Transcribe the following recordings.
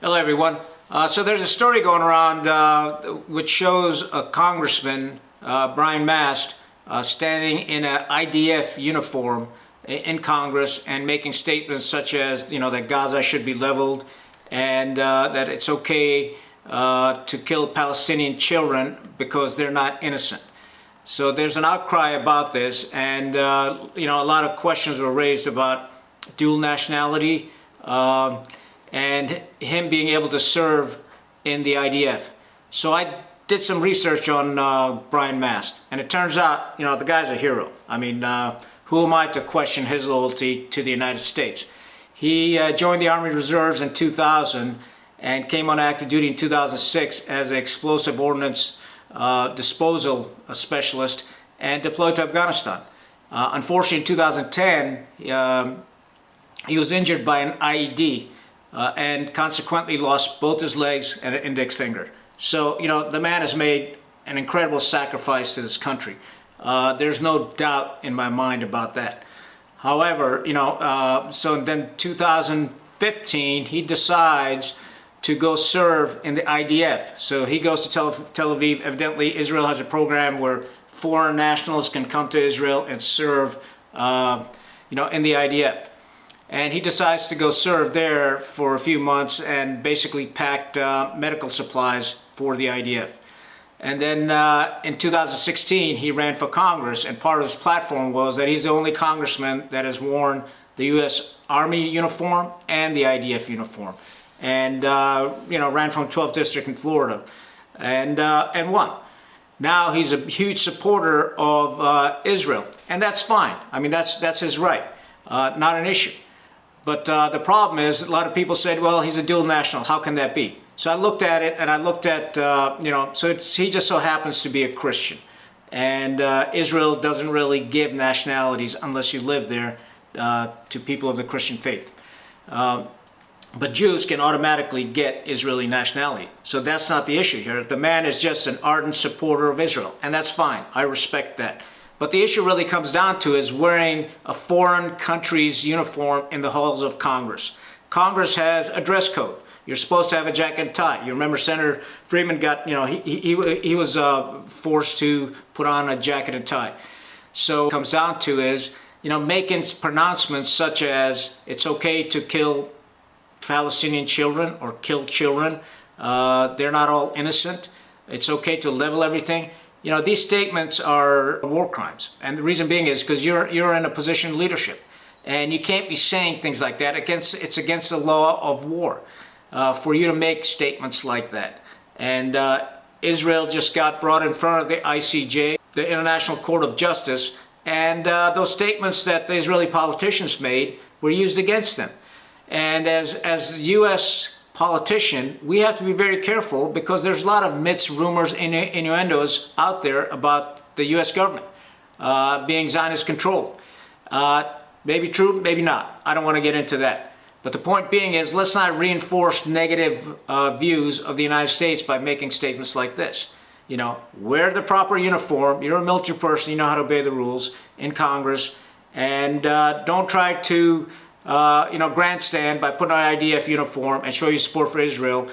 Hello, everyone. So there's a story going around which shows a Congressman, Brian Mast, standing in an IDF uniform in Congress and making statements such as, that Gaza should be leveled and that it's okay to kill Palestinian children because they're not innocent. So there's an outcry about this, and a lot of questions were raised about dual nationality and him being able to serve in the IDF. So I did some research on Brian Mast, and it turns out, the guy's a hero. I mean, who am I to question his loyalty to the United States? He joined the Army Reserves in 2000 and came on active duty in 2006 as an explosive ordnance disposal specialist and deployed to Afghanistan. Unfortunately, in 2010, he was injured by an IED and consequently lost both his legs and an index finger. So, the man has made an incredible sacrifice to this country. There's no doubt in my mind about that. However, so then 2015, he decides to go serve in the IDF. So he goes to Tel Aviv. Evidently, Israel has a program where foreign nationals can come to Israel and serve, in the IDF. And he decides to go serve there for a few months and basically packed medical supplies for the IDF. And then in 2016, he ran for Congress, and part of his platform was that he's the only congressman that has worn the U.S. Army uniform and the IDF uniform. And, ran from 12th District in Florida and won. Now he's a huge supporter of Israel, and that's fine. I mean, that's his right, not an issue. But the problem is, a lot of people said, well, he's a dual national. How can that be? So I looked at it, and I looked at, he just so happens to be a Christian. And Israel doesn't really give nationalities unless you live there to people of the Christian faith. But Jews can automatically get Israeli nationality. So that's not the issue here. The man is just an ardent supporter of Israel, and that's fine. I respect that. But the issue really comes down to is wearing a foreign country's uniform in the halls of Congress. Congress has a dress code. You're supposed to have a jacket and tie. You remember Senator Freeman got, he was forced to put on a jacket and tie. So what it comes down to is, making pronouncements such as it's okay to kill Palestinian children or kill children. They're not all innocent. It's okay to level everything. These statements are war crimes. And the reason being is because you're in a position of leadership. And you can't be saying things like that. It's against the law of war for you to make statements like that. And Israel just got brought in front of the ICJ, the International Court of Justice, and those statements that the Israeli politicians made were used against them. And as U.S. politician, we have to be very careful because there's a lot of myths, rumors, innuendos out there about the U.S. government being Zionist controlled. Maybe true, maybe not. I don't want to get into that. But the point being is, let's not reinforce negative views of the United States by making statements like this. Wear the proper uniform. You're a military person. You know how to obey the rules in Congress. And don't try to grandstand by putting on an IDF uniform and show your support for Israel.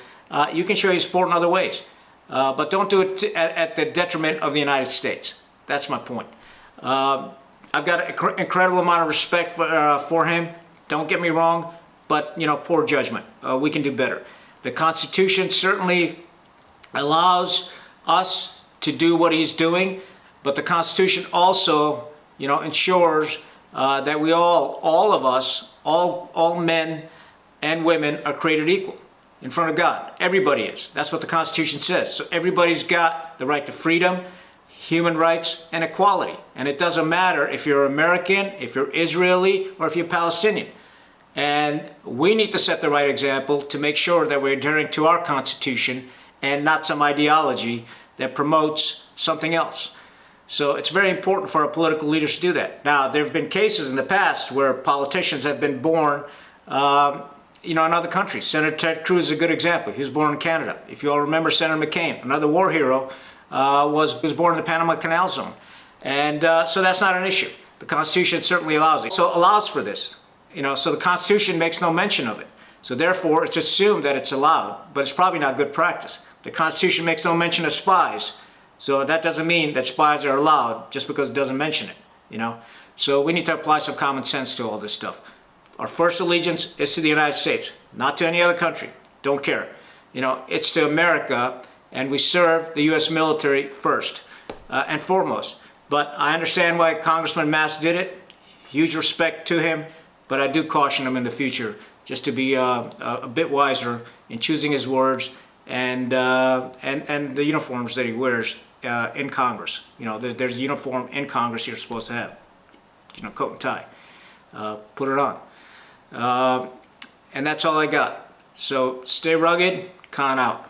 You can show your support in other ways, but don't do it at the detriment of the United States. That's my point. I've got an incredible amount of respect for him. Don't get me wrong, but poor judgment. We can do better. The Constitution certainly allows us to do what he's doing, but the Constitution also, ensures that we all of us, all men and women are created equal in front of God. Everybody is. That's what the Constitution says. So everybody's got the right to freedom, human rights, and equality. And it doesn't matter if you're American, if you're Israeli, or if you're Palestinian. And we need to set the right example to make sure that we're adhering to our Constitution and not some ideology that promotes something else. So it's very important for our political leaders to do that. Now, there have been cases in the past where politicians have been born, in other countries. Senator Ted Cruz is a good example. He was born in Canada. If you all remember Senator McCain, another war hero, was born in the Panama Canal Zone. And so that's not an issue. The Constitution certainly allows it. So it allows for this. So the Constitution makes no mention of it. So therefore, it's assumed that it's allowed, but it's probably not good practice. The Constitution makes no mention of spies, so that doesn't mean that spies are allowed just because it doesn't mention it, you know? So we need to apply some common sense to all this stuff. Our first allegiance is to the United States, not to any other country. Don't care. You know, it's to America, and we serve the U.S. military first and foremost. But I understand why Congressman Mast did it. Huge respect to him, but I do caution him in the future just to be a bit wiser in choosing his words and the uniforms that he wears in Congress. You know, there's a uniform in Congress you're supposed to have. You know, coat and tie. Put it on. And that's all I got. So stay rugged. Con out.